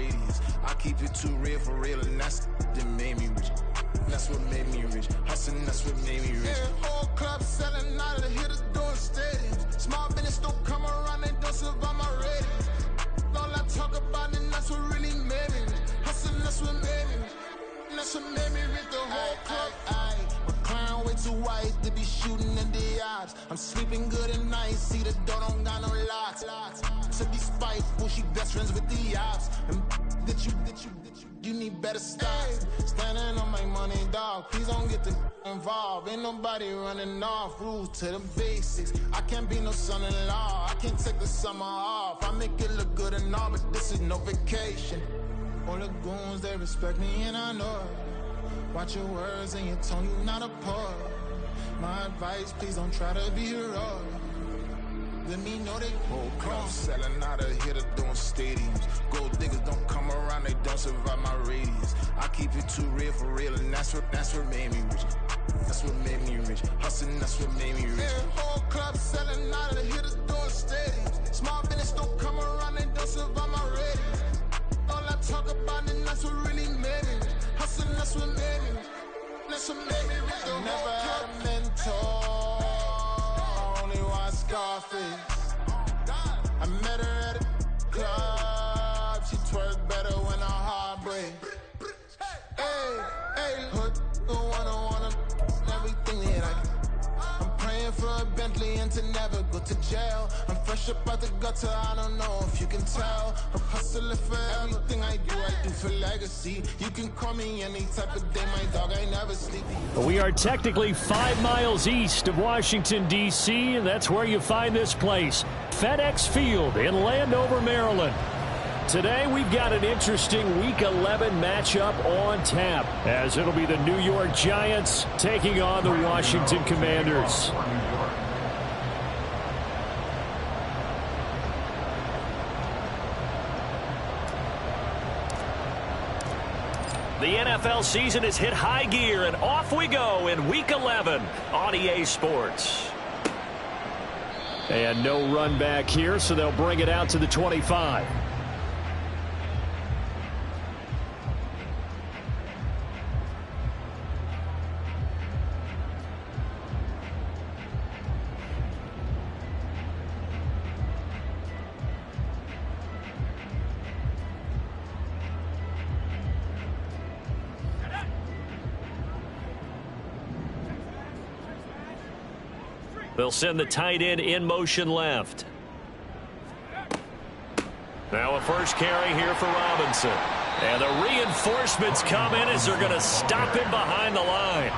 radius. I keep it too real for real, and that's that made me rich. That's what made me rich. Hustling, that's what made me rich. Yeah, whole club selling out of the hitters doing stadiums. Small business don't come around, they don't survive my ratings. All I talk about it, that's what really made me rich. Hustling, that's what made me rich. That's what made me rich, the whole club. My clown way too white to be shooting in the odds. I'm sleeping good at night, see the door don't got no locks. To be spiteful, she best friends with the ops. And you need better stop. Standing on my money, dog. Please don't get the involved. Ain't nobody running off. Rules to the basics. I can't be no son-in-law. I can't take the summer off. I make it look good and all, but this is no vacation. All the goons, they respect me and I know it. Watch your words and your tone, you not a poet. My advice, please don't try to be heroic. Let me know they whole club selling out of here to doing stadiums. Gold diggers don't come around, they don't survive my radius. I keep it too real for real, and that's what made me rich. That's what made me rich. Hustling, that's what made me rich. Yeah, whole club selling out of the here to doing stadiums. Small business don't come around, they don't survive my radius. All I talk about it, that's what really made me rich. Hustling, that's what made me rich. That's what made me rich. I never had a mentor. Only watch Scarface. I met her at a club. She twerk better when her heart breaks. Hey, hood, wanna everything that I can. I'm praying for a Bentley and to never go to jail. I'm fresh up out the gutter, I don't know if you can tell. I'm hustling for everything I do for legacy. You can call me any type of day, my dog, I never sleep. We are technically 5 miles east of Washington, D.C., and that's where you find this place, FedEx Field in Landover, Maryland. Today, we've got an interesting Week 11 matchup on tap, as it'll be the New York Giants taking on the Washington Commanders. The NFL season has hit high gear, and off we go in Week 11 on EA Sports. And no run back here, so they'll bring it out to the 25. They'll send the tight end in motion left. Now a first carry here for Robinson. And the reinforcements come in as they're going to stop him behind the line.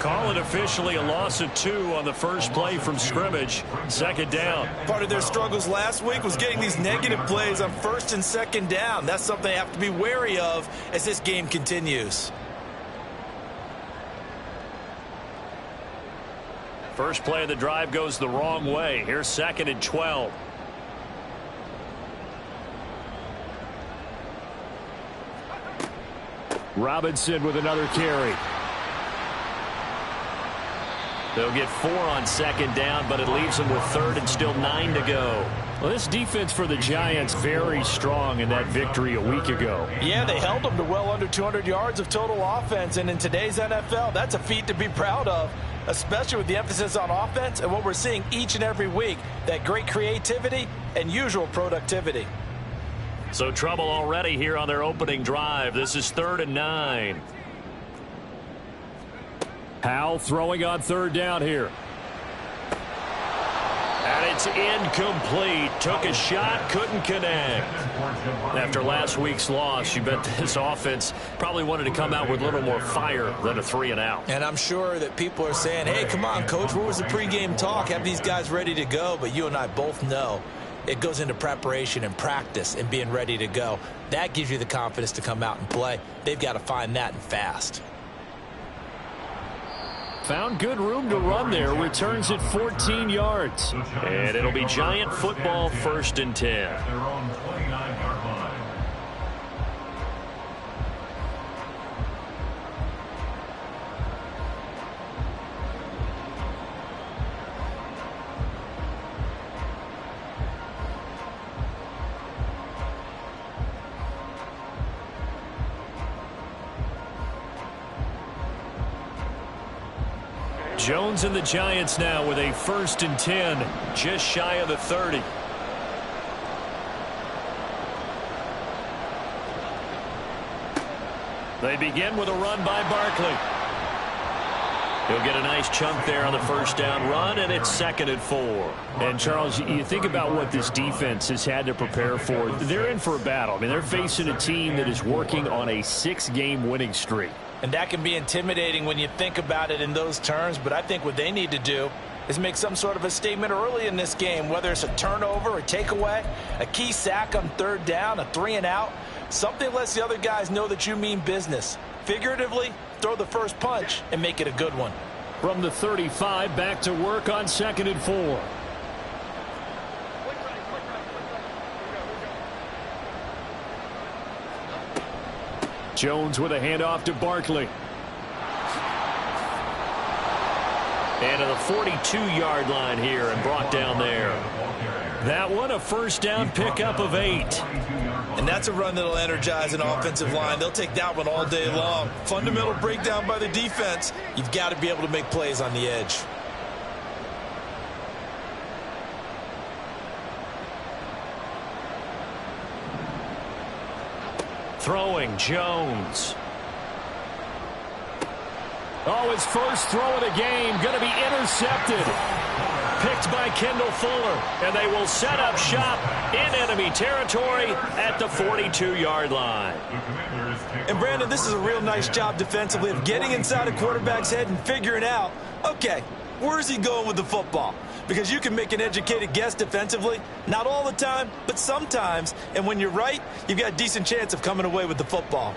Call it officially a loss of 2 on the first play from scrimmage. Second down. Part of their struggles last week was getting these negative plays on first and second down. That's something they have to be wary of as this game continues. First play of the drive goes the wrong way. Here's 2nd and 12. Robinson with another carry. They'll get 4 on second down, but it leaves them with 3rd and still 9 to go. Well, this defense for the Giants very strong in that victory a week ago. Yeah, they held them to well under 200 yards of total offense, and in today's NFL, that's a feat to be proud of, especially with the emphasis on offense and what we're seeing each and every week, that great creativity and usual productivity. So trouble already here on their opening drive. This is 3rd and 9. Howell throwing on 3rd down here. And it's incomplete. Took a shot, couldn't connect. After last week's loss, you bet this offense probably wanted to come out with a little more fire than a 3-and-out. And I'm sure that people are saying, hey, come on, Coach, where was the pregame talk? Have these guys ready to go? But you and I both know it goes into preparation and practice and being ready to go. That gives you the confidence to come out and play. They've got to find that and fast. Found good room to run there. Returns at 14 yards. And it'll be Giant football, 1st and 10. Jones and the Giants now with a 1st and 10, just shy of the 30. They begin with a run by Barkley. He'll get a nice chunk there on the 1st down run, and it's 2nd and 4. And, Charles, you think about what this defense has had to prepare for. They're in for a battle. I mean, they're facing a team that is working on a 6-game winning streak. And that can be intimidating when you think about it in those terms, but I think what they need to do is make some sort of a statement early in this game, whether it's a turnover, a takeaway, a key sack on 3rd down, a 3-and-out. Something lets the other guys know that you mean business. Figuratively, throw the first punch and make it a good one. From the 35, back to work on 2nd and 4. Jones with a handoff to Barkley. And to the 42-yard line here and brought down there. That one a 1st down pickup of 8. And that's a run that'll energize an offensive line. They'll take that one all day long. Fundamental breakdown by the defense. You've got to be able to make plays on the edge. Throwing Jones. Oh, his first throw of the game going to be intercepted. Picked by Kendall Fuller, and they will set up shop in enemy territory at the 42-yard line. And, Brandon, this is a real nice job defensively of getting inside a quarterback's head and figuring out, okay, where's he going with the football? Because you can make an educated guess defensively, not all the time, but sometimes. And when you're right, you've got a decent chance of coming away with the football.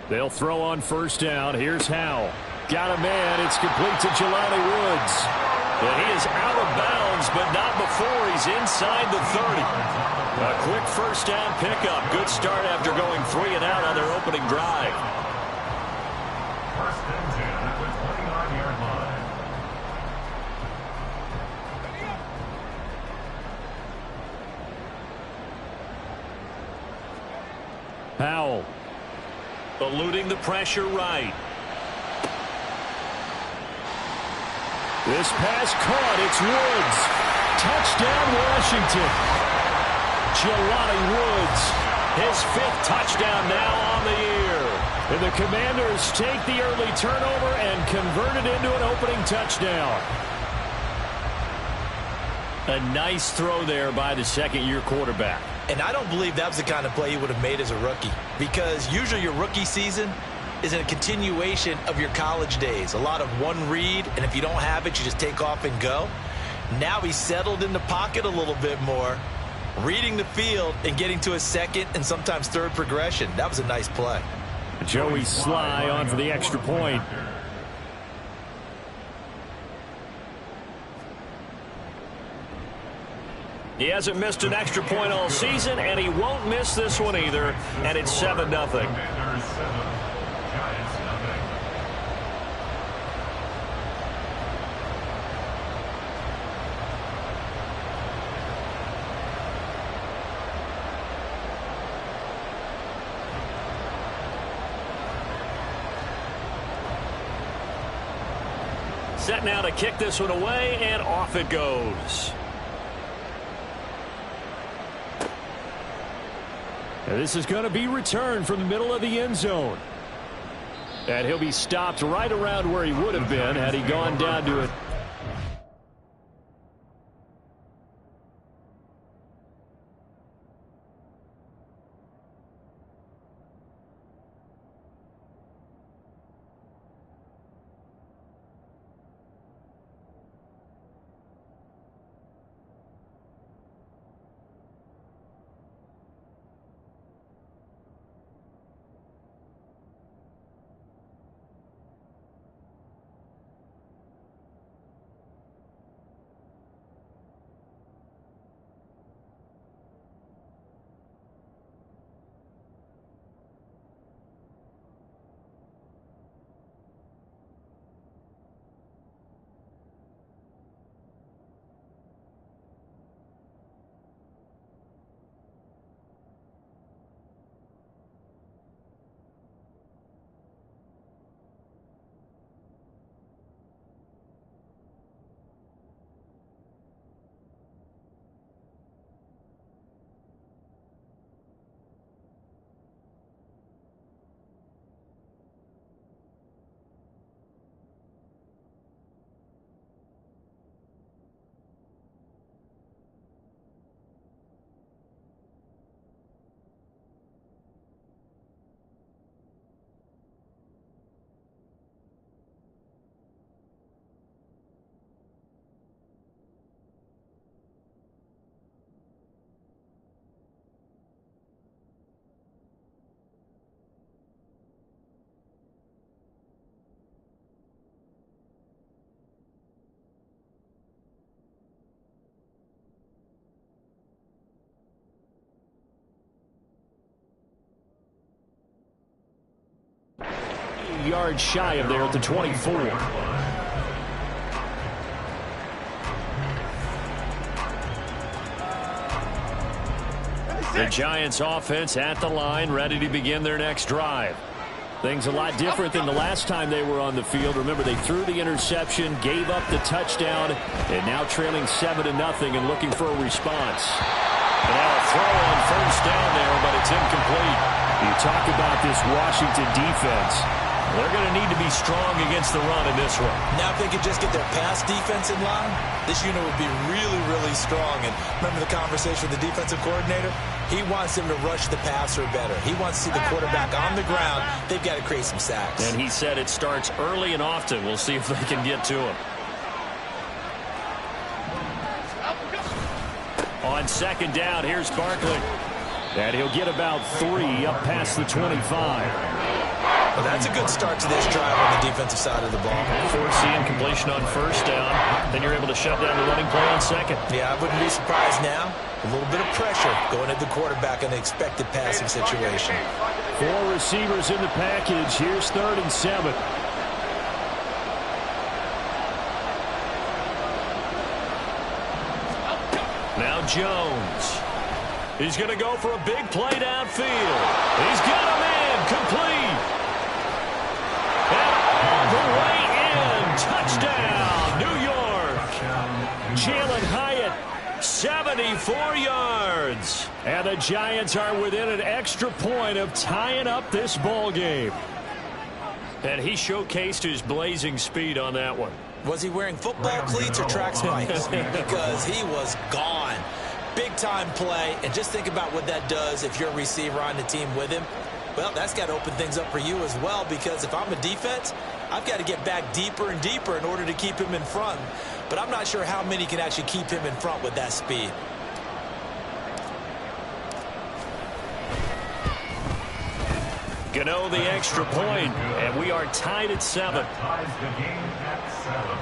They'll throw on 1st down. Here's Howell. Got a man. It's complete to Jelani Woods. And he is out of bounds, but not before he's inside the 30. A quick 1st down pickup. Good start after going 3-and-out on their opening drive. 1st and 10 at the 29-yard line. Howell. Eluding the pressure right. This pass caught. It's Woods. Touchdown, Washington. Jelani Woods. His 5th touchdown now on the year. And the Commanders take the early turnover and convert it into an opening touchdown. A nice throw there by the 2nd-year quarterback. And I don't believe that was the kind of play he would have made as a rookie, because usually your rookie season is a continuation of your college days. A lot of one read, and if you don't have it, you just take off and go. Now he's settled in the pocket a little bit more, reading the field and getting to a 2nd and sometimes 3rd progression. That was a nice play. Joey Sly on for the extra point. He hasn't missed an extra point all season, and he won't miss this one either, and it's 7-0. Commanders 7, Giants nothing. Set now to kick this one away, and off it goes. And this is going to be returned from the middle of the end zone. And he'll be stopped right around where he would have been had he gone down to it. yards shy of there at the 24. The Giants offense at the line, ready to begin their next drive. Things a lot different than the last time they were on the field. Remember, they threw the interception, gave up the touchdown, and now trailing 7-0 and looking for a response. And now a throw on first down there, but it's incomplete. You talk about this Washington defense. They're going to need to be strong against the run in this one. Now if they could just get their pass defense in line, this unit would be really, really strong. And remember the conversation with the defensive coordinator? He wants them to rush the passer better. He wants to see the quarterback on the ground. They've got to create some sacks. And he said it starts early and often. We'll see if they can get to him. On second down, here's Barkley. And he'll get about 3 up past the 25. Well, that's a good start to this drive on the defensive side of the ball. Force the incompletion on first down. Then you're able to shut down the running play on second. Yeah, I wouldn't be surprised now. A little bit of pressure going at the quarterback in the expected passing situation. 4 receivers in the package. Here's 3rd and 7. Now Jones. He's going to go for a big play downfield. He's got a man complete. And all the way in. Touchdown, New York. Jalen Hyatt, 74 yards. And the Giants are within an extra point of tying up this ball game. And he showcased his blazing speed on that one. Was he wearing football cleats or track spikes? Because he was gone. Big-time play, and just think about what that does if you're a receiver on the team with him. Well, that's got to open things up for you as well, because if I'm a defense, I've got to get back deeper and deeper in order to keep him in front. But I'm not sure how many can actually keep him in front with that speed. Gano the extra point, and we are tied at 7. That ties the game at 7.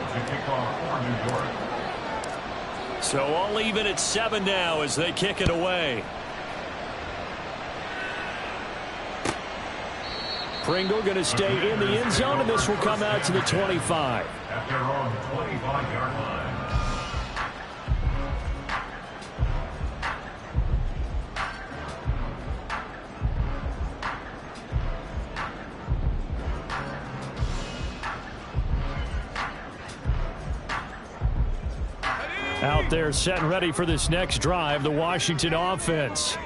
To kick off for New York. So all even at 7 now as they kick it away. Pringle going to stay in the end zone, and this will come out to the 25. At their own 25-yard line. Out there set and ready for this next drive, the Washington offense.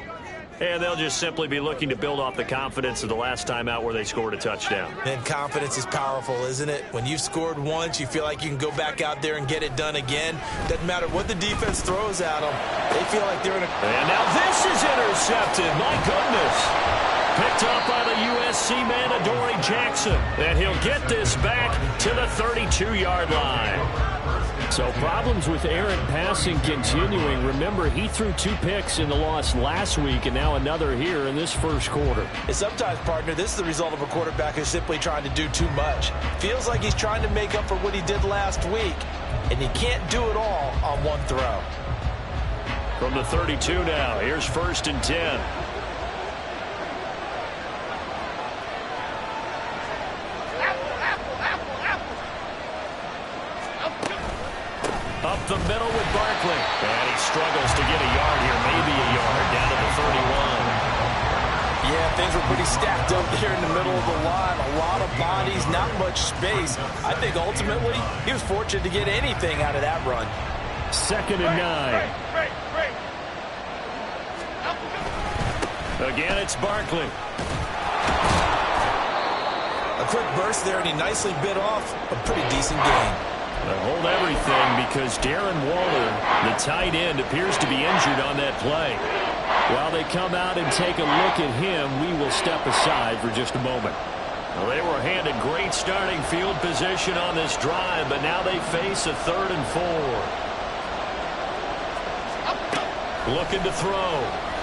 And they'll just simply be looking to build off the confidence of the last time out where they scored a touchdown. And confidence is powerful, isn't it? When you've scored once, you feel like you can go back out there and get it done again. Doesn't matter what the defense throws at them. They feel like they're in a... And now this is intercepted. My goodness. Picked up by the USC man, Adoree Jackson. And he'll get this back to the 32-yard line. So problems with errant passing continuing. Remember, he threw 2 picks in the loss last week, and now another here in this first quarter. And sometimes, partner, this is the result of a quarterback who's simply trying to do too much. Feels like he's trying to make up for what he did last week, and you can't do it all on one throw. From the 32 now, here's 1st and 10. Up the middle with Barkley. And he struggles to get a yard here, maybe a yard, down to the 31. Yeah, things were pretty stacked up there in the middle of the line. A lot of bodies, not much space. I think ultimately he was fortunate to get anything out of that run. 2nd and 9. Again, it's Barkley. A quick burst there, and he nicely bit off a pretty decent gain. Hold everything because Darren Waller, the tight end, appears to be injured on that play. While they come out and take a look at him, we will step aside for just a moment. Well, they were handed great starting field position on this drive, but now they face a 3rd and 4. Looking to throw.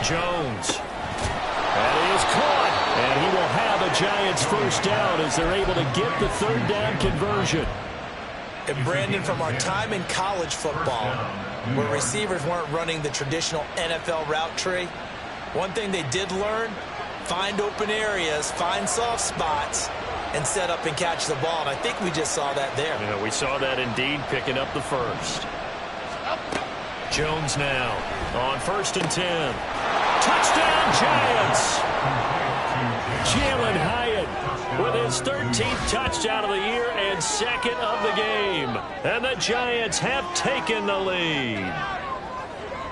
Jones. And he is caught. And he will have a Giants first down as they're able to get the 3rd down conversion. And Brandon, from our time in college football, where receivers weren't running the traditional NFL route tree, one thing they did learn, find open areas, find soft spots, and set up and catch the ball. And I think we just saw that there. Yeah, we saw that indeed, picking up the first. Jones now on 1st and 10. Touchdown, Giants! Jalen Hyatt with his 13th touchdown of the year and second of the game. And the Giants have taken the lead.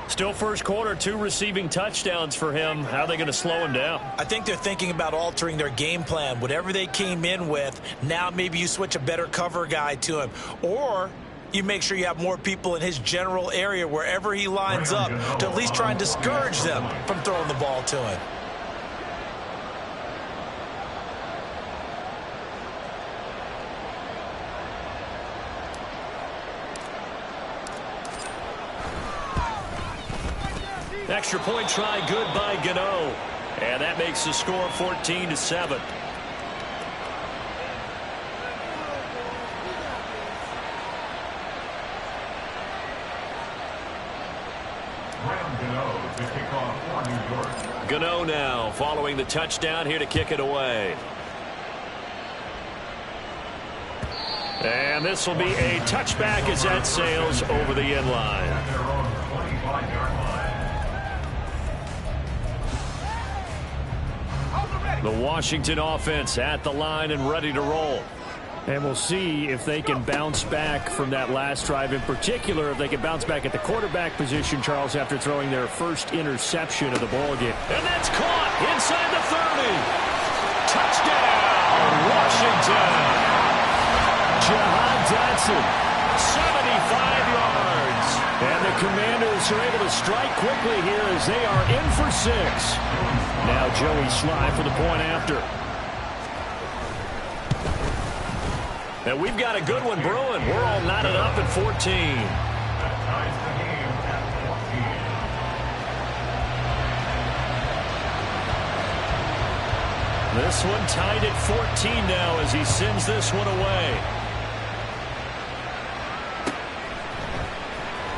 Still first quarter, 2 receiving touchdowns for him. How are they going to slow him down? I think they're thinking about altering their game plan. Whatever they came in with, now maybe you switch a better cover guy to him. Or you make sure you have more people in his general area wherever he lines up to at least try and discourage them from throwing the ball to him. Extra point try, good by Gano. And that makes the score 14-7. Gano now following the touchdown here to kick it away. And this will be a touchback as that sails over the end line. The Washington offense at the line and ready to roll. And we'll see if they can bounce back from that last drive, in particular, if they can bounce back at the quarterback position, Charles, after throwing their first interception of the ballgame. And that's caught inside the 30. Touchdown, Washington. Jahan Dotson, 75 yards. And the Commanders are able to strike quickly here as they are in for 6. Now Joey Sly for the point after. And we've got a good one brewing. We're all knotted up at 14. This one tied at 14 now as he sends this one away.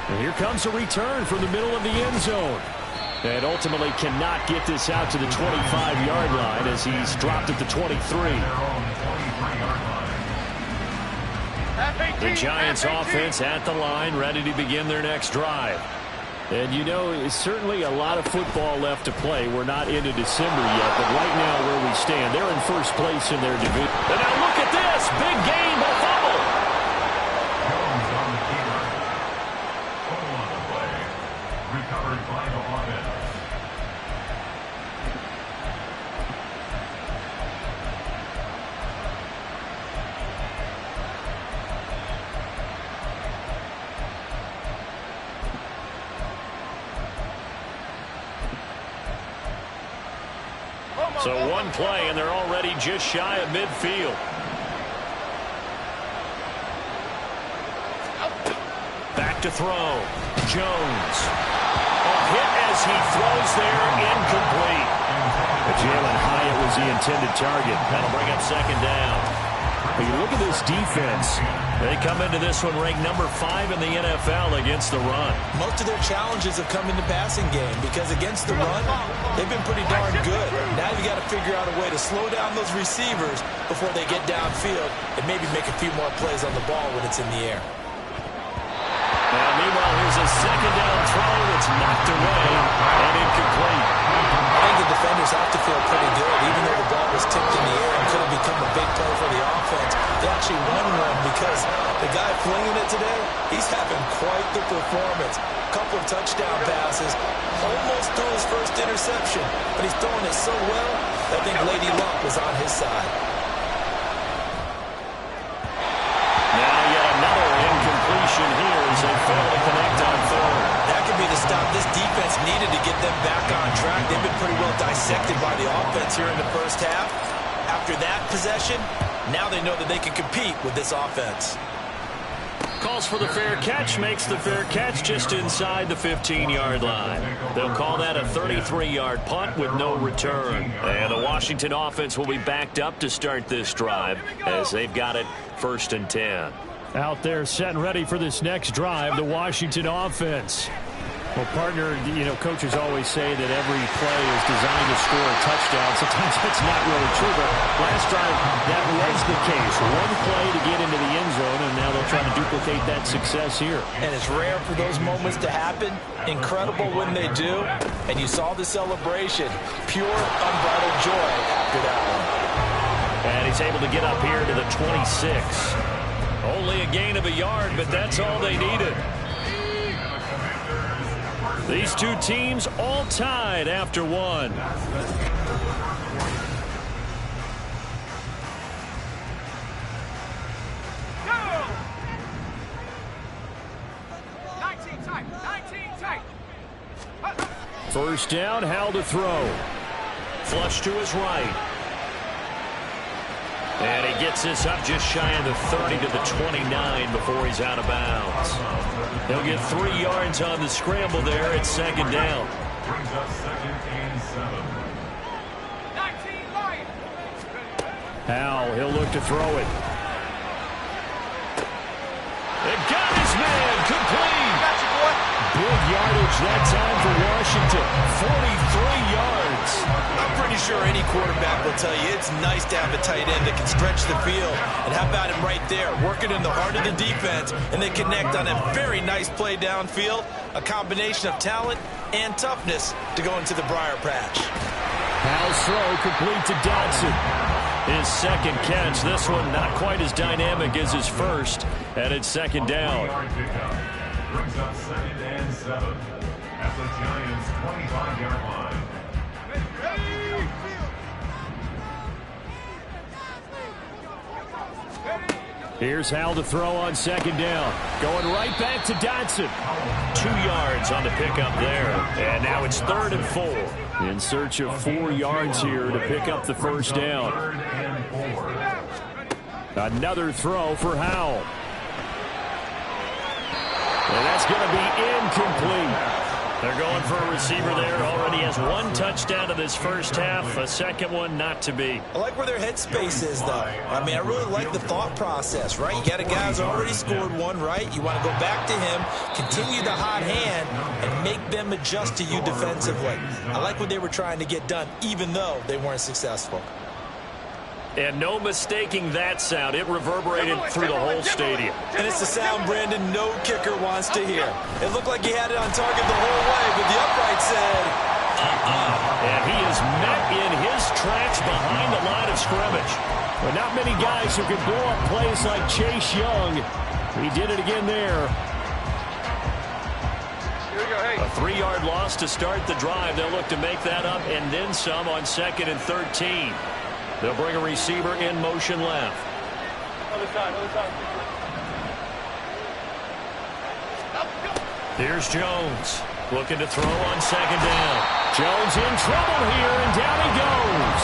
And here comes a return from the middle of the end zone. And ultimately cannot get this out to the 25-yard line as he's dropped at the 23. The Giants offense at the line, ready to begin their next drive. And you know, it's certainly a lot of football left to play. We're not into December yet, but right now where we stand, they're in first place in their division. And now look at this, big gain by fumble. Jones on the keeper. Total on the play. Recovered by the offense. So one play, and they're already just shy of midfield. Back to throw. Jones. A hit as he throws there, incomplete. But Jalen Hyatt was the intended target. That'll bring up second down. But you look at this defense. They come into this one ranked number 5 in the NFL against the run. Most of their challenges have come in the passing game because against the run, they've been pretty darn good. Now you got to figure out a way to slow down those receivers before they get downfield and maybe make a few more plays on the ball when it's in the air. Now, meanwhile, here's a second down throw that's knocked away and incomplete. I think the defenders have to feel pretty good, even though the ball was tipped in the air and could have become a big play for the offense. They actually won one because the guy flinging it today, he's having quite the performance. A couple of touchdown passes, almost threw his first interception, but he's throwing it so well, I think Lady Luck was on his side. Now yet another incompletion here as they fail to connect on third. That could be the stop this defense needed to get them back on track. They've been pretty well dissected by the offense here in the first half. After that possession, now they know that they can compete with this offense. Calls for the fair catch, makes the fair catch just inside the 15-yard line. They'll call that a 33-yard punt with no return. And the Washington offense will be backed up to start this drive as they've got it 1st and 10. Out there set and ready for this next drive, the Washington offense. Well, partner, coaches always say that every play is designed to score a touchdown. Sometimes that's not really true, but last drive, that was the case. One play to get into the end zone, and now they'll try to duplicate that success here. And it's rare for those moments to happen. Incredible when they do. And you saw the celebration. Pure, unbridled joy after that one. And he's able to get up here to the 26. Only a gain of a yard, but that's all they needed. These two teams all tied after one. First down, Howell to throw. Flush to his right. And he gets this up just shy of the 30 to the 29 before he's out of bounds. He'll get 3 yards on the scramble there. It's second down. Brings up 2nd and 7. Howell, he'll look to throw it. It got his man, complete. Big yardage that time for Washington, 43 yards. I'm pretty sure any quarterback will tell you it's nice to have a tight end that can stretch the field. And how about him right there, working in the heart of the defense, and they connect on a very nice play downfield, a combination of talent and toughness to go into the briar patch. Howell's throw complete to Dodson. His second catch, this one not quite as dynamic as his first, and it's second down. Brings up 2nd and 7 at the Giants' 25-yard line. Here's Howell to throw on second down. Going right back to Dodson. 2 yards on the pickup there. And now it's 3rd and 4. In search of 4 yards here to pick up the first down. Another throw for Howell. And that's going to be incomplete. They're going for a receiver there. Already has 1 touchdown in this first half. A second one not to be. I like where their headspace is, though. I mean, I really like the thought process, right? You got a guy who's already scored 1, right? You want to go back to him, continue the hot hand, and make them adjust to you defensively. I like what they were trying to get done, even though they weren't successful. And no mistaking that sound. It reverberated through the whole stadium. And it's the sound, Brandon, no kicker wants to hear. It looked like he had it on target the whole way, but the upright said, And he is met in his tracks behind the line of scrimmage. But not many guys who can blow up plays like Chase Young. He did it again there. A 3-yard loss to start the drive. They'll look to make that up and then some on 2nd and 13. They'll bring a receiver in motion left. Other side. Here's Jones looking to throw on second down. Jones in trouble here, and down he goes.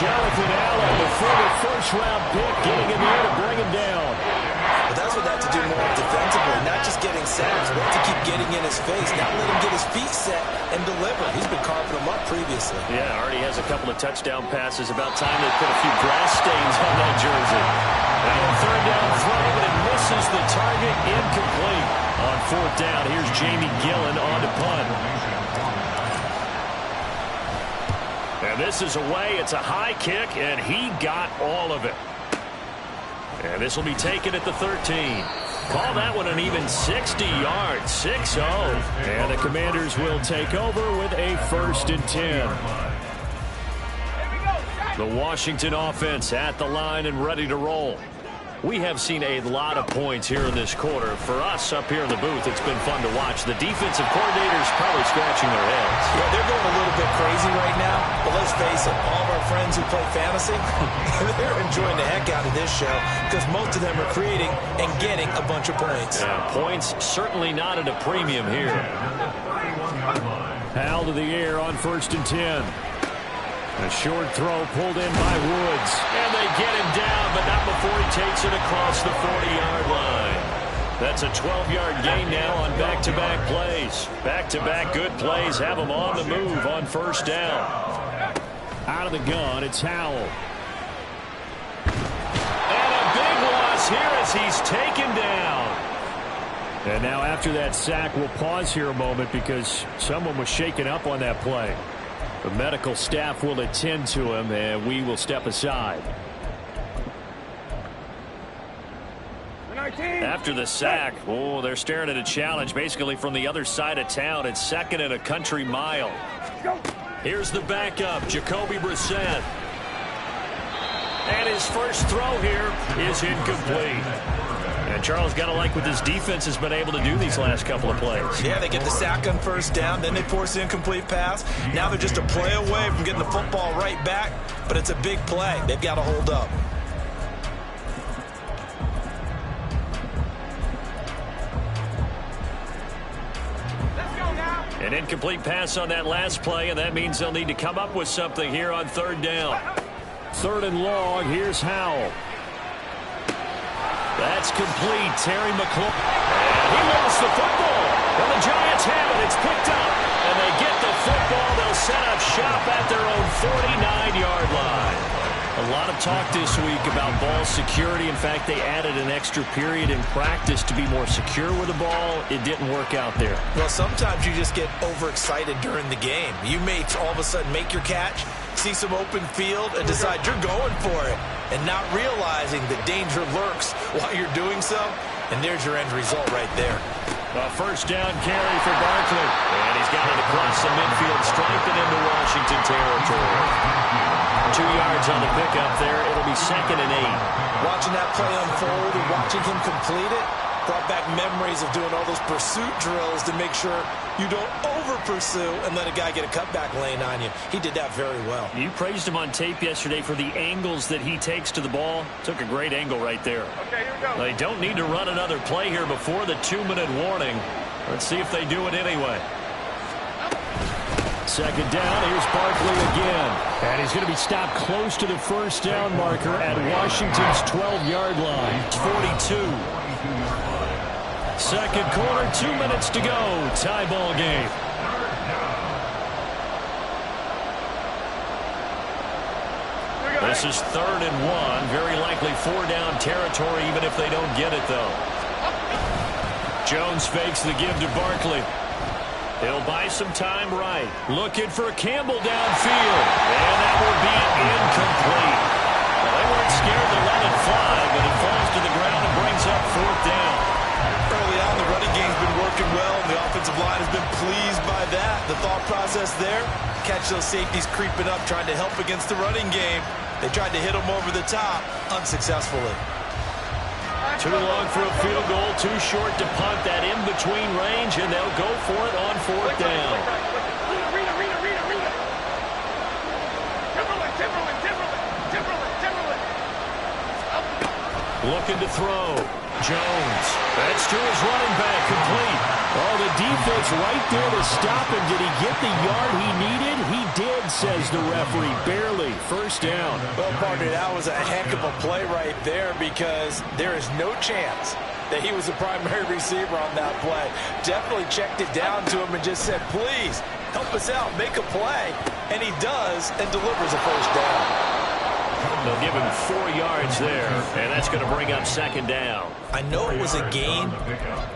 Jonathan Allen, the former first-round pick, getting in there to bring him down. But that's what they have to do more defensively, not just getting sacks, but to keep getting in his face, not let him get his feet set and deliver. He's been carving them up previously. Yeah, already has a couple of touchdown passes. About time they put a few grass stains on that jersey. Now a 3rd down throw, but it misses the target, incomplete. On 4th down, here's Jamie Gillen on to punt. And this is away. It's a high kick, and he got all of it. And this will be taken at the 13. Call that one an even 60 yards, 6-0. And the Commanders will take over with a 1st and 10. The Washington offense at the line and ready to roll. We have seen a lot of points here in this quarter. For us up here in the booth, it's been fun to watch. The defensive coordinators probably scratching their heads. Yeah, they're going a little bit crazy right now. But let's face it, all of our friends who play fantasy, they're enjoying the heck out of this show because most of them are creating and getting a bunch of points. Yeah, points certainly not at a premium here. Howell to the air on 1st and 10. A short throw pulled in by Woods. And they get him down, but not before he takes it across the 40-yard line. That's a 12-yard gain now on back-to-back plays. Back-to-back good plays have him on the move on 1st down. Out of the gun, it's Howell. And a big loss here as as he's taken down. And now after that sack, we'll pause here a moment because someone was shaken up on that play. The medical staff will attend to him, and we will step aside. After the sack, oh, they're staring at a challenge basically from the other side of town. It's 2nd and a country mile. Here's the backup, Jacoby Brissett. And his first throw here is incomplete. And Charles, got to like what this defense has been able to do these last couple of plays. Yeah, they get the sack on first down, then they force the incomplete pass. Now they're just a play away from getting the football right back, but it's a big play. They've got to hold up. An incomplete pass on that last play, and that means they'll need to come up with something here on 3rd down. 3rd and long, here's Howell. That's complete. Terry McLaurin. And he lost the football. And the Giants have it. It's picked up. And they get the football. They'll set up shop at their own 49-yard line. A lot of talk this week about ball security. In fact, they added an extra period in practice to be more secure with the ball. It didn't work out there. Well, sometimes you just get overexcited during the game. You may all of a sudden make your catch, see some open field, and decide you're going for it, and not realizing the danger lurks while you're doing so. And there's your end result right there. A first down carry for Barkley. And he's got it across the midfield stripe and into Washington territory. 2 yards on the pickup there. It'll be 2nd and 8. Watching that play unfold and watching him complete it brought back memories of doing all those pursuit drills to make sure you don't over-pursue and let a guy get a cutback lane on you. He did that very well. You praised him on tape yesterday for the angles that he takes to the ball. Took a great angle right there. Okay, here we go. They don't need to run another play here before the 2-minute warning. Let's see if they do it anyway. 2nd down, here's Barkley again. And he's going to be stopped close to the first down marker at Washington's 12-yard line. It's 42. 2nd quarter, 2 minutes to go. Tie ball game. This is 3rd and 1. Very likely 4-down territory, even if they don't get it, though. Jones fakes the give to Barkley. He'll buy some time right. Looking for Campbell downfield. And that will be incomplete. Well, they weren't scared to let it fly, but it falls to the ground and brings up 4th down. Early on, the running game's been working well, and the offensive line has been pleased by that. The thought process there, catch those safeties creeping up, trying to help against the running game. They tried to hit them over the top, unsuccessfully. Too long for a field goal, too short to punt that in-between range, and they'll go for it on 4th down. Looking to throw. Jones. That's to his running back, complete. Oh, the defense right there to stop him. Did he get the yard he needed? He did, says the referee. Barely. First down. Well, partner, that was a heck of a play right there because there is no chance that he was the primary receiver on that play. Definitely checked it down to him and just said, please, help us out, make a play. And he does and delivers a first down. They'll give him 4 yards there, and that's going to bring up 2nd down. I know it was a gain,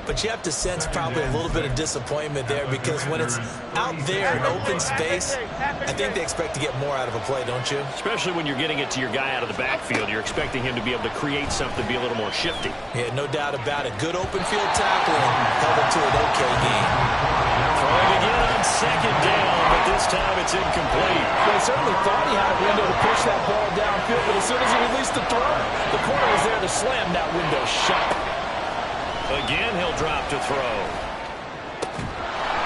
but you have to sense probably a little bit of disappointment there because when it's out there in open space, I think they expect to get more out of a play, don't you? Especially when you're getting it to your guy out of the backfield. You're expecting him to be able to create something, be a little more shifty. Yeah, no doubt about it. Good open field tackling held it to an okay game. Throwing again on 2nd down, but this time it's incomplete. Well, he certainly thought he had a window to push that ball downfield, but as soon as he released the throw, the corner was there to slam that window shut. Again, he'll drop to throw.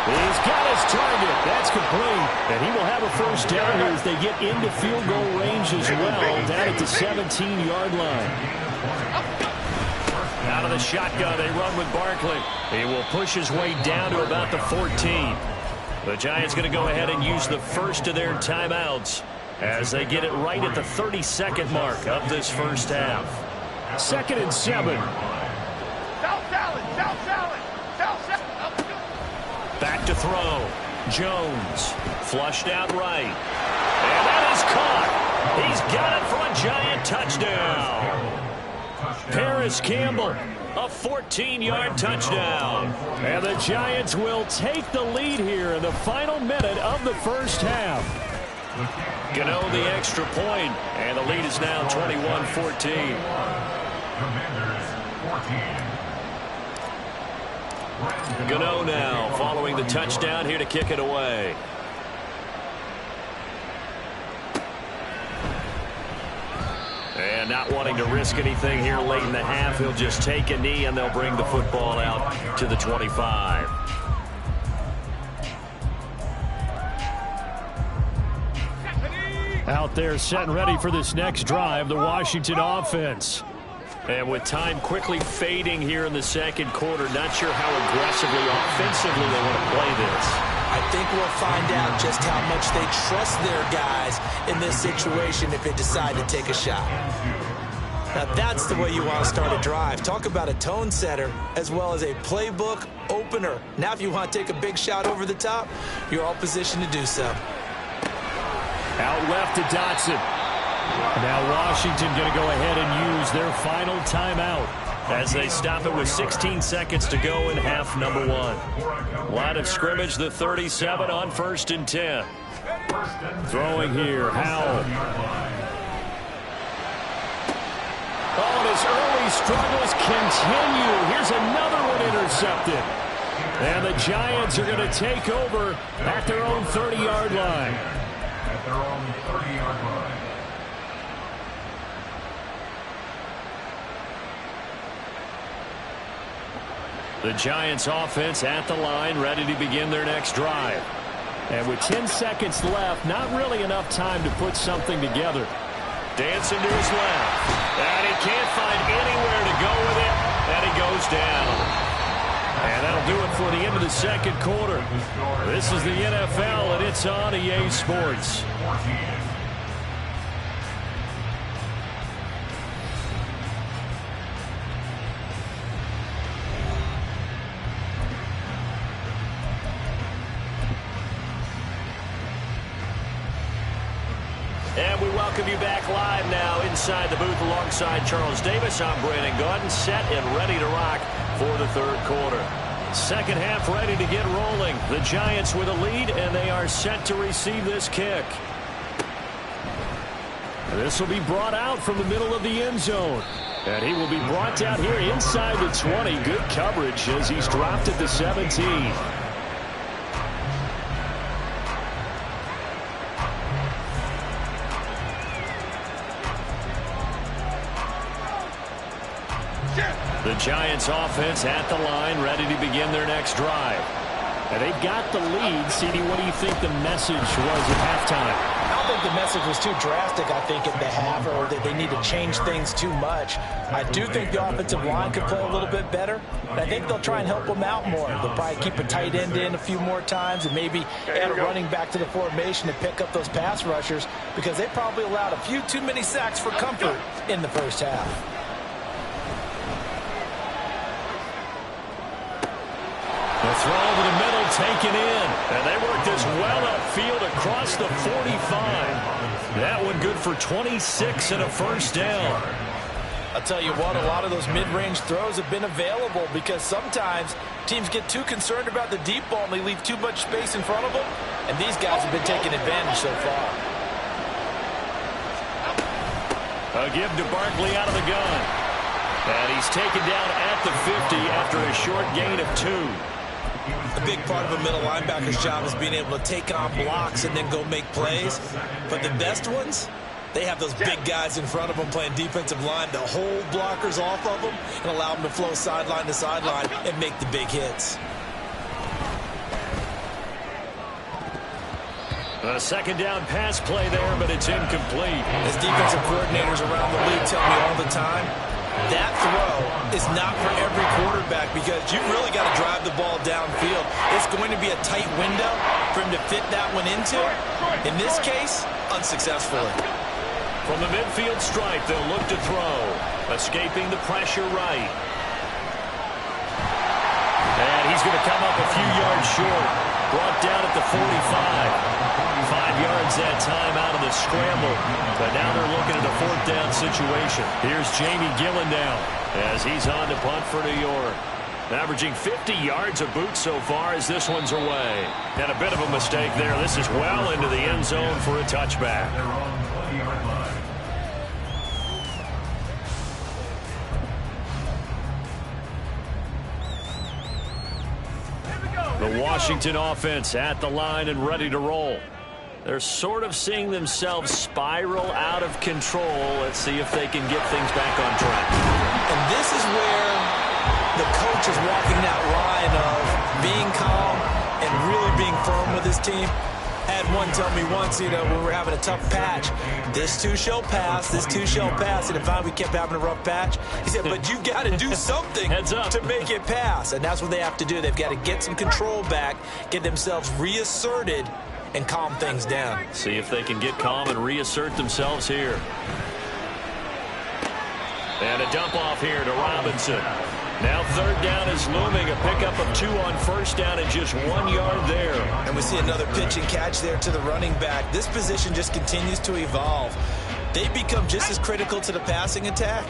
He's got his target. That's complete. And he will have a first down here as they get into field goal range as well, down at the 17-yard line. Out of the shotgun, they run with Barkley. He will push his way down to about the 14. The Giants going to go ahead and use the first of their timeouts as they get it right at the 32nd mark of this first half. 2nd and 7. Back to throw. Jones flushed out right. And that is caught. He's got it for a Giant touchdown. Paris Campbell, a 14-yard touchdown. And the Giants will take the lead here in the final minute of the first half. Gano the extra point, and the lead is now 21-14. Commanders 14. Gano now following the touchdown here to kick it away. And not wanting to risk anything here late in the half, he'll just take a knee and they'll bring the football out to the 25. Out there set and ready for this next drive, the Washington offense. And with time quickly fading here in the second quarter, not sure how aggressively, offensively they want to play this. I think we'll find out just how much they trust their guys in this situation if they decide to take a shot. Now that's the way you want to start a drive. Talk about a tone setter as well as a playbook opener. Now if you want to take a big shot over the top, you're all positioned to do so. Out left to Dotson. Now Washington going to go ahead and use their final timeout as they stop it with 16 seconds to go in half number one. Line of scrimmage, the 37 on 1st and 10. Throwing here, Howell. Oh, and his early struggles continue. Here's another one intercepted. And the Giants are going to take over at their own 30-yard line. At their own 30-yard line. The Giants offense at the line, ready to begin their next drive. And with 10 seconds left, not really enough time to put something together. Dancing to his left. And he can't find anywhere to go with it. And he goes down. And that'll do it for the end of the second quarter. This is the NFL, and it's on EA Sports. And we welcome you back live now inside the booth alongside Charles Davis. I'm Brandon Gaudin, set and ready to rock for the third quarter. Second half ready to get rolling. The Giants with a lead, and they are set to receive this kick. This will be brought out from the middle of the end zone. And he will be brought down here inside the 20. Good coverage as he's dropped at the 17. The Giants offense at the line, ready to begin their next drive. And they've got the lead. CD, what do you think the message was at halftime? I don't think the message was too drastic, I think, at the half, or that they need to change things too much. I do think the offensive line could play a little bit better, and I think they'll try and help them out more. They'll probably keep a tight end in a few more times and maybe add a running back to the formation to pick up those pass rushers, because they probably allowed a few too many sacks for comfort in the first half. The throw to the middle taken in. And they worked this well upfield across the 45. That one good for 26 and a first down. I'll tell you what, a lot of those mid-range throws have been available because sometimes teams get too concerned about the deep ball and they leave too much space in front of them. And these guys have been taking advantage so far. A give to Barkley out of the gun. And he's taken down at the 50 after a short gain of 2. A big part of a middle linebacker's job is being able to take on blocks and then go make plays. But the best ones, they have those big guys in front of them playing defensive line to hold blockers off of them and allow them to flow sideline to sideline and make the big hits. A second down pass play there, but it's incomplete. As defensive coordinators around the league tell me all the time, that throw is not for every quarterback because you've really got to drive the ball downfield. It's going to be a tight window for him to fit that one into. In this case, unsuccessfully. From the midfield stripe, they'll look to throw. Escaping the pressure right. And he's going to come up a few yards short. Brought down at the 45. 5 yards that time out of the the scramble, but now they're looking at a 4th down situation. Here's Jamie Gillen now as he's on to punt for New York. Averaging 50 yards a boot so far as this one's away. And a bit of a mistake there. This is well into the end zone for a touchback. They're on the 20-yard line. The Washington offense at the line and ready to roll. They're sort of seeing themselves spiral out of control. Let's see if they can get things back on track. And this is where the coach is walking that line of being calm and really being firm with his team. Had one tell me once, when we're having a tough patch, this too shall pass, this too shall pass. And if we kept having a rough patch, he said, but you got to do something to make it pass. And that's what they have to do. They've got to get some control back, get themselves reasserted, and calm things down. See if they can get calm and reassert themselves here. And a dump off here to Robinson. Now 3rd down is looming. A pickup of 2 on 1st down and just 1 yard there. And we see another pitch and catch there to the running back. This position just continues to evolve. They become just as critical to the passing attack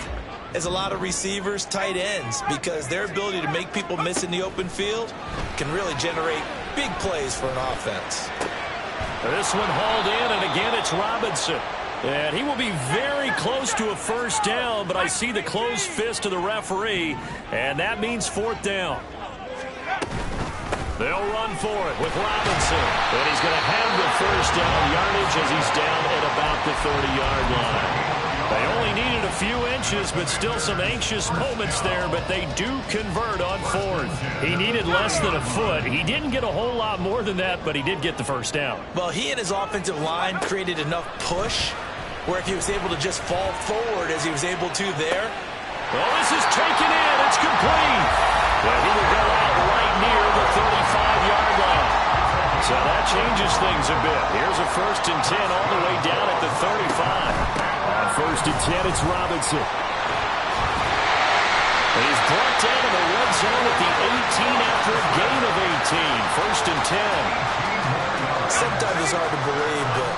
as a lot of receivers, tight ends, because their ability to make people miss in the open field can really generate big plays for an offense. This one hauled in, and again it's Robinson. And he will be very close to a 1st down, but I see the closed fist of the referee, and that means 4th down. They'll run for it with Robinson, and he's going to have the 1st down yardage as he's down at about the 30-yard line. They only needed a few inches, but still some anxious moments there, but they do convert on 4th. He needed less than a foot. He didn't get a whole lot more than that, but he did get the 1st down. Well, he and his offensive line created enough push where if he was able to just fall forward as he was able to there. Well, this is taken in. It's complete. And he will go out right near the 35-yard line. So that changes things a bit. Here's a 1st and 10 all the way down at the 35. On 1st and 10, it's Robinson. And he's brought down in the red zone at the 18 after a gain of 18. 1st and 10. Sometimes it's hard to believe, but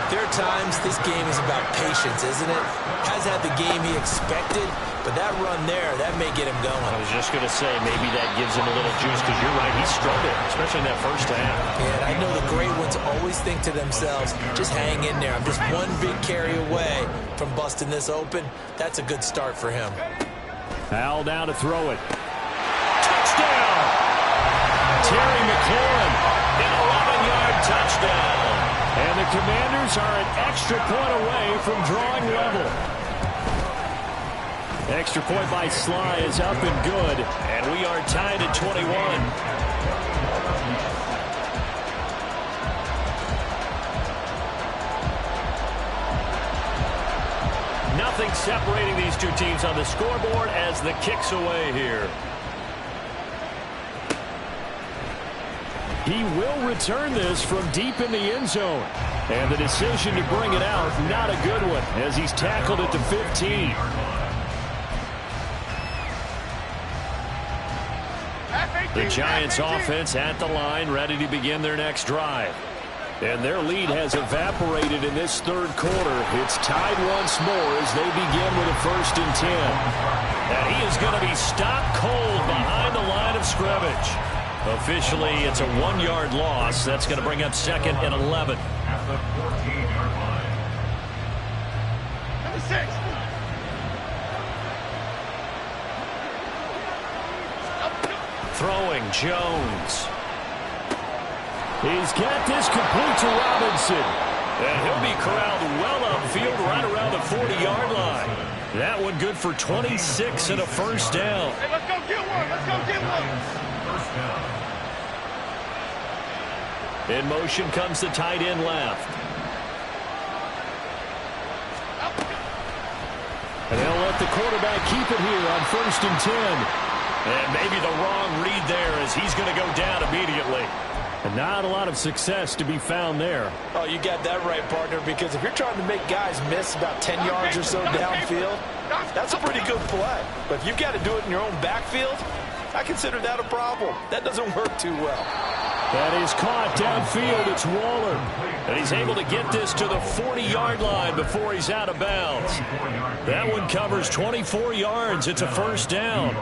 there are times this game is about patience, isn't it? Has had the game he expected, but that run there, that may get him going. I was just going to say, maybe that gives him a little juice, because you're right, he struggled, especially in that 1st half. And I know the great ones always think to themselves, just hang in there. I'm just one big carry away from busting this open. That's a good start for him. Al now to throw it. Touchdown! Terry McLaurin, an 11-yard touchdown. And the Commanders are an extra point away from drawing level. Extra point by Sly is up and good, and we are tied at 21. Nothing separating these two teams on the scoreboard as the kick's away here. He will return this from deep in the end zone. And the decision to bring it out, not a good one, as he's tackled at the 15. The Giants offense at the line, ready to begin their next drive. And their lead has evaporated in this 3rd quarter. It's tied once more as they begin with a 1st and 10. And he is going to be stopped cold behind the line of scrimmage. Officially, it's a 1-yard loss. That's going to bring up 2nd and 11. At the 14-yard line. Number 6. Throwing Jones. He's got this complete to Robinson. And he'll be corralled well upfield right around the 40-yard line. That one good for 26 and a 1st down. Hey, let's go get one. Let's go get one. 1st down. In motion comes the tight end left. And they'll let the quarterback keep it here on 1st and 10. And maybe the wrong read there as he's going to go down immediately. And not a lot of success to be found there. Oh, you got that right, partner, because if you're trying to make guys miss about 10 yards or so downfield, that's a pretty good play. But if you've got to do it in your own backfield, I consider that a problem. That doesn't work too well. That is caught downfield. It's Waller. And he's able to get this to the 40-yard line before he's out of bounds. That one covers 24 yards. It's a first down.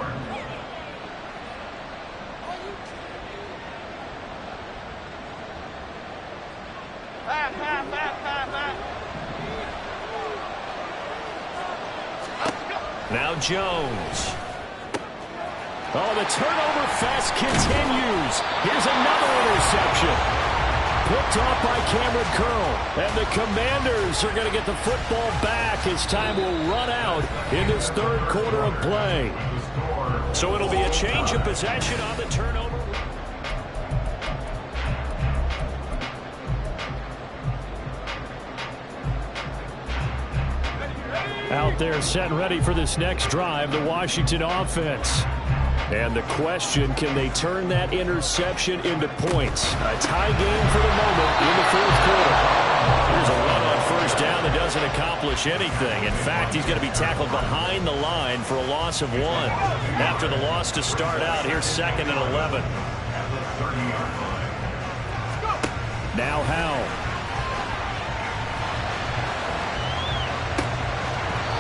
Now Jones. Oh, the turnover fest continues. Here's another interception. Picked off by Cameron Curl. And the Commanders are going to get the football back as time will run out in this third quarter of play. So it'll be a change of possession on the turnover. Out there set and ready for this next drive, the Washington offense. And the question, can they turn that interception into points? A tie game for the moment in the fourth quarter. Here's a run on first down that doesn't accomplish anything. In fact, he's going to be tackled behind the line for a loss of 1. After the loss to start out, here's 2nd and 11. Now Howell.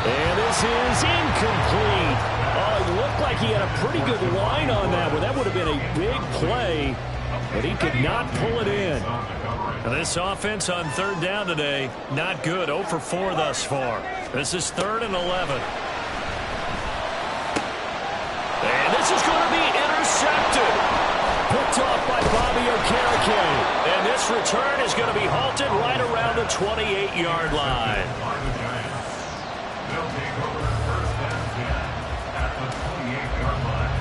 And this is incomplete. Oh, it looked like he had a pretty good line on that one. That would have been a big play, but he could not pull it in. And this offense on third down today, not good. 0 for 4 thus far. This is 3rd and 11. And this is going to be intercepted. Picked off by Bobby Okereke. And this return is going to be halted right around the 28-yard line. They'll take over first and 10 at the 28-yard line.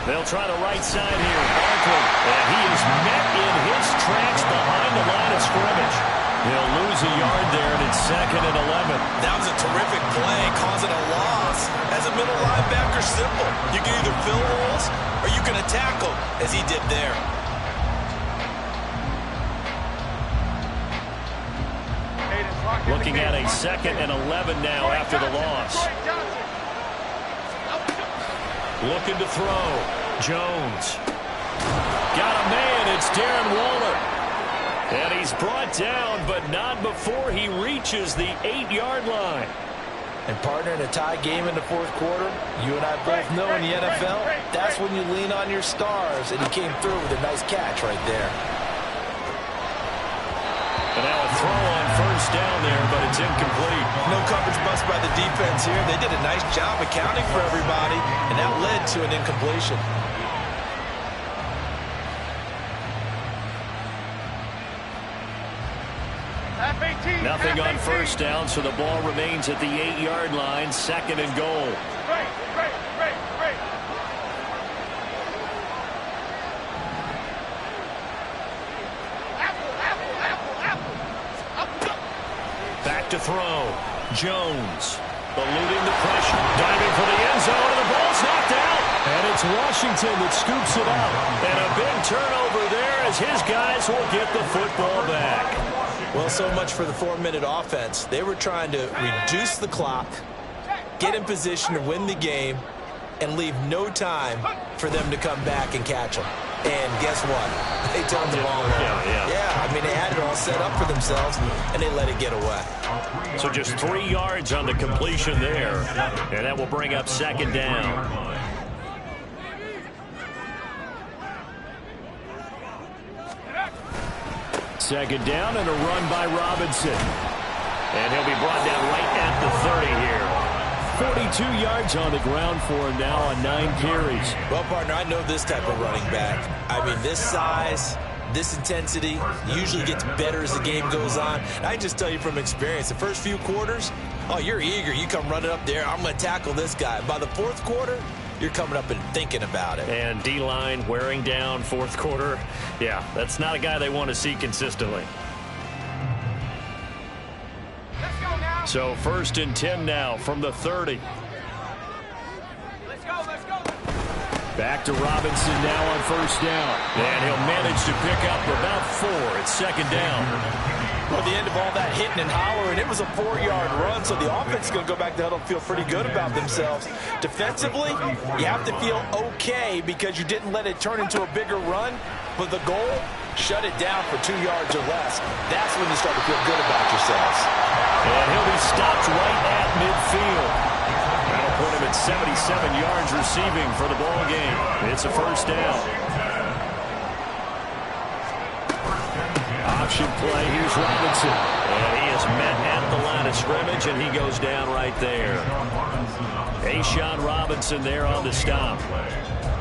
They'll try the right side here. Barkley. And he is met in his tracks behind the line of scrimmage. He'll lose a yard there, and it's 2nd and 11. That was a terrific play, causing a loss. As a middle linebacker, simple. You can either fill holes or you can attack them, as he did there. Looking at a 2nd and 11 now after the loss. Looking to throw. Jones. Got a man. It's Darren Waller. And he's brought down, but not before he reaches the 8-yard line. And partner, in a tie game in the fourth quarter, you and I both know in the NFL, that's when you lean on your stars, and he came through with a nice catch right there. And now a throw on first down there, but it's incomplete. No coverage bust by the defense here. They did a nice job accounting for everybody, and that led to an incompletion. Nothing on first down, so the ball remains at the 8-yard line, 2nd and goal. Back to throw. Jones eluding the pressure, diving for the end zone, and the ball's knocked out. And it's Washington that scoops it up. And a big turnover there as his guys will get the football back. Well, so much for the 4-minute offense. They were trying to reduce the clock, get in position to win the game, and leave no time for them to come back and catch them. And guess what? They turned the ball over. Yeah, I mean, they had it all set up for themselves, and they let it get away. So just 3 yards on the completion there, and that will bring up 2nd down. Second down and a run by Robinson. And he'll be brought down right at the 30 here. 42 yards on the ground for him now on 9 carries. Well, partner, I know this type of running back. I mean, this size, this intensity usually gets better as the game goes on. And I just tell you from experience, the first few quarters, oh, you're eager. You come running up there, I'm going to tackle this guy. By the fourth quarter, you're coming up and thinking about it. And D-line wearing down fourth quarter. Yeah, that's not a guy they want to see consistently. So 1st and 10 now from the 30. Let's go. Back to Robinson now on first down. And he'll manage to pick up about 4 at 2nd down. At the end of all that hitting and hollering, it was a 4-yard run, so the offense is going to go back to huddle and feel pretty good about themselves. Defensively, you have to feel okay because you didn't let it turn into a bigger run, but the goal, shut it down for 2 yards or less. That's when you start to feel good about yourselves. And he'll be stopped right at midfield. That'll put him at 77 yards receiving for the ball game. It's a first down. Option play. Here's Robinson. And he is met at the line of scrimmage, and he goes down right there. A'Shawn Robinson there on the stop.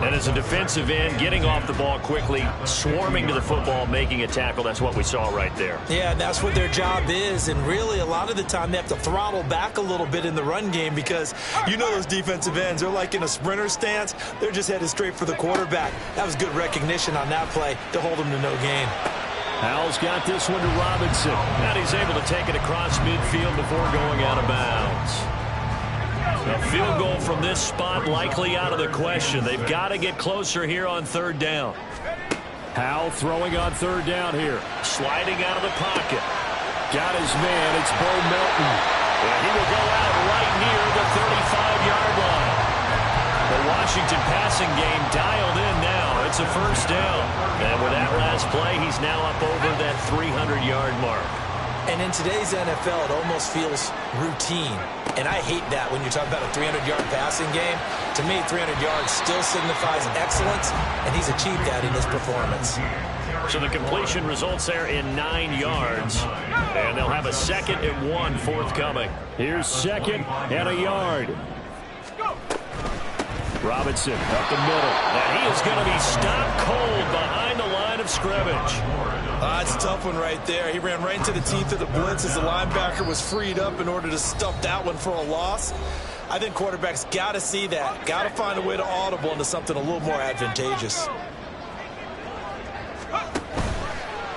And as a defensive end, getting off the ball quickly, swarming to the football, making a tackle, that's what we saw right there. Yeah, that's what their job is, and really a lot of the time they have to throttle back a little bit in the run game because you know those defensive ends, they're like in a sprinter stance. They're just headed straight for the quarterback. That was good recognition on that play to hold them to no gain. Howell's got this one to Robinson. And he's able to take it across midfield before going out of bounds. A field goal from this spot likely out of the question. They've got to get closer here on third down. Howell throwing on third down here. Sliding out of the pocket. Got his man. It's Bo Melton. And he will go out right near the 35-yard line. The Washington passing game dialed in now. It's a first down. And with that last play, he's now up over that 300-yard mark. And in today's NFL, it almost feels routine. And I hate that when you're talking about a 300-yard passing game. To me, 300 yards still signifies excellence, and he's achieved that in his performance. So the completion results there in 9 yards. And they'll have a 2nd and 1 forthcoming. Here's 2nd and a yard. Robinson up the middle. And he is going to be stopped cold behind the line of scrimmage. That's a tough one right there. He ran right into the teeth of the blitz as the linebacker was freed up in order to stuff that one for a loss. I think quarterbacks got to see that. Got to find a way to audible into something a little more advantageous.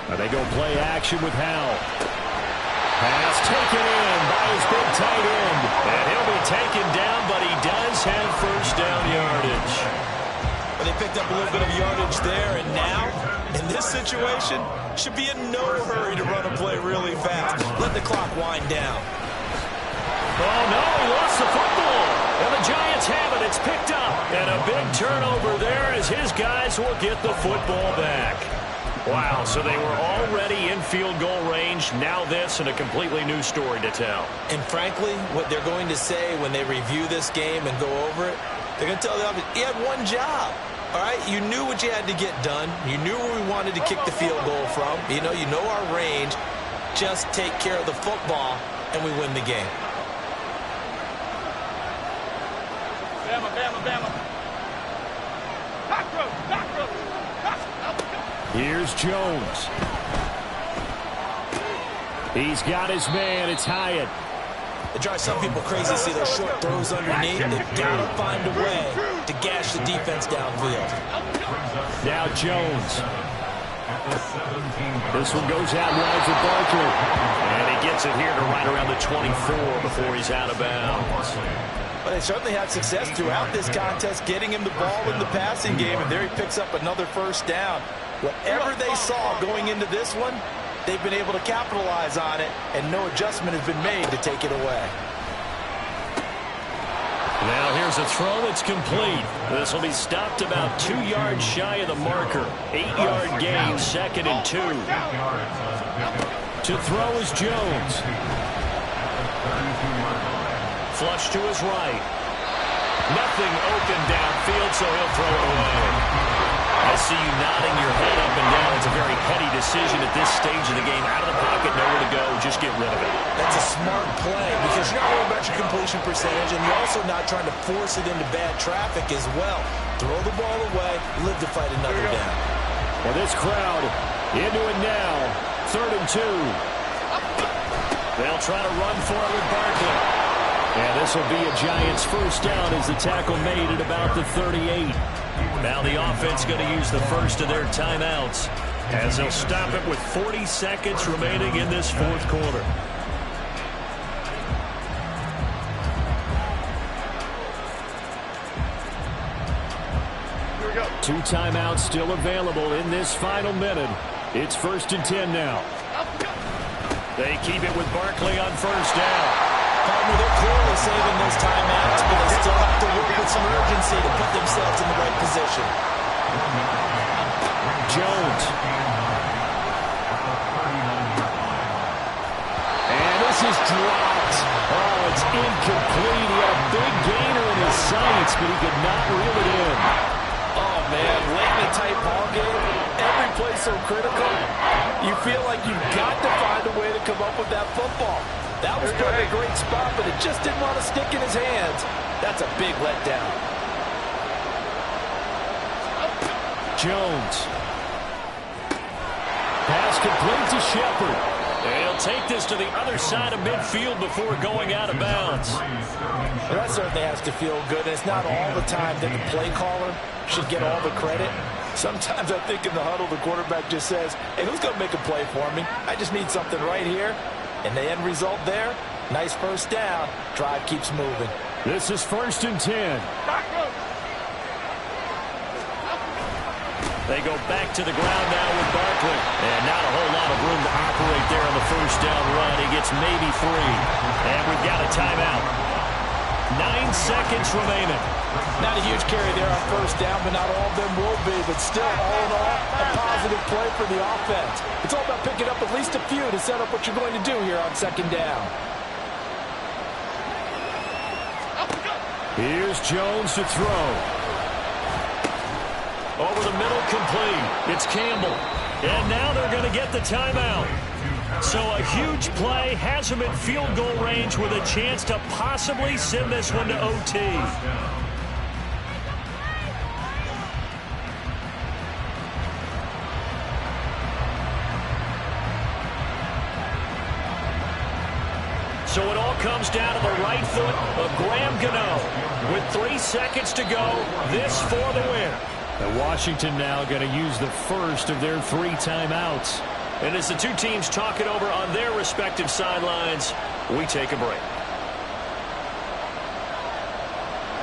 Now they go play action with Howell. Pass taken in by his big tight end. And he'll be taken down, but he does have first down yardage. But they picked up a little bit of yardage there, and now, in this situation, should be in no hurry to run a play really fast. Let the clock wind down. Oh, no, he lost the football. And the Giants have it. It's picked up. And a big turnover there as his guys will get the football back. Wow, so they were already in field goal range. Now this and a completely new story to tell. And frankly, what they're going to say when they review this game and go over it, they're going to tell the offense, you had one job. All right, you knew what you had to get done. You knew where we wanted to kick the field goal from. You know our range. Just take care of the football, and we win the game. Bama, Bama, Bama. Back row, back row. Here's Jones. He's got his man. It's Hyatt. It drives some people crazy to see those short throws underneath. They've got to find a way to gash the defense downfield. Now Jones. This one goes out wide for Barkley. And he gets it here to right around the 24 before he's out of bounds. But they certainly had success throughout this contest, getting him the ball in the passing game, and there he picks up another first down. Whatever they saw going into this one, they've been able to capitalize on it, and no adjustment has been made to take it away. Now here's a throw that's complete. This will be stopped about 2 yards shy of the marker. 8-yard gain, 2nd and 2. To throw is Jones. Flush to his right. Nothing open downfield, so he'll throw it away. I see you nodding your head up and down. It's a very heady decision at this stage of the game. Out of the pocket, nowhere to go. Just get rid of it. That's a smart play because you're not worried about your completion percentage, and you're also not trying to force it into bad traffic as well. Throw the ball away, live to fight another down. Well, this crowd into it now. 3rd and 2. They'll try to run for it with Barkley. And this will be a Giants first down as the tackle made at about the 38. Now the offense going to use the first of their timeouts as they'll stop it with 40 seconds remaining in this 4th quarter. Here we go. 2 timeouts still available in this final minute. It's 1st and 10 now. They keep it with Barkley on first down. Partner, they're clearly saving those timeouts, but they still have to work with some urgency to put themselves in the right position. Jones. And this is dropped. Oh, it's incomplete. He had a big gainer in his sights, but he could not reel it in. Oh, man, late in a tight ball game, every play so critical, you feel like you've got to find a way to come up with that football. That was probably a great spot, but it just didn't want to stick in his hands. That's a big letdown. Jones. Pass complete to Shepard. He'll take this to the other side of midfield before going out of bounds. Well, that certainly has to feel good. It's not all the time that the play caller should get all the credit. Sometimes I think in the huddle, the quarterback just says, hey, who's going to make a play for me? I just need something right here. And the end result there, nice first down. Drive keeps moving. This is 1st and 10. They go back to the ground now with Barkley. And not a whole lot of room to operate there on the first down run. He gets maybe 3. And we've got a timeout. 9 seconds remaining. Not a huge carry there on first down, but not all of them will be. But still, all in all, a positive play for the offense. It's all about picking up at least a few to set up what you're going to do here on 2nd down. Here's Jones to throw. Over the middle, complete. It's Campbell. And now they're going to get the timeout. So a huge play has him in field goal range with a chance to possibly send this one to OT. So it all comes down to the right foot of Graham Gano. With 3 seconds to go, this for the win. And Washington now going to use the first of their 3 timeouts. And as the two teams talk it over on their respective sidelines, we take a break.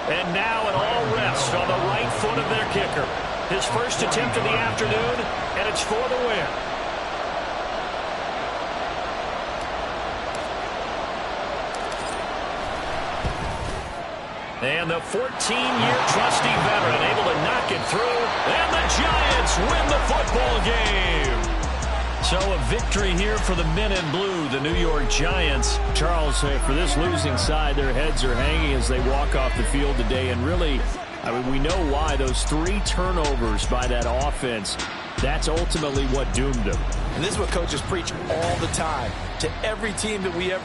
And now it all rests on the right foot of their kicker. His first attempt of the afternoon, and it's for the win. And the 14-year trusty veteran able to knock it through. And the Giants win the football game. So a victory here for the men in blue, the New York Giants. Charles, for this losing side, their heads are hanging as they walk off the field today. And really, I mean, we know why. Those 3 turnovers by that offense, that's ultimately what doomed them. And this is what coaches preach all the time to every team that we ever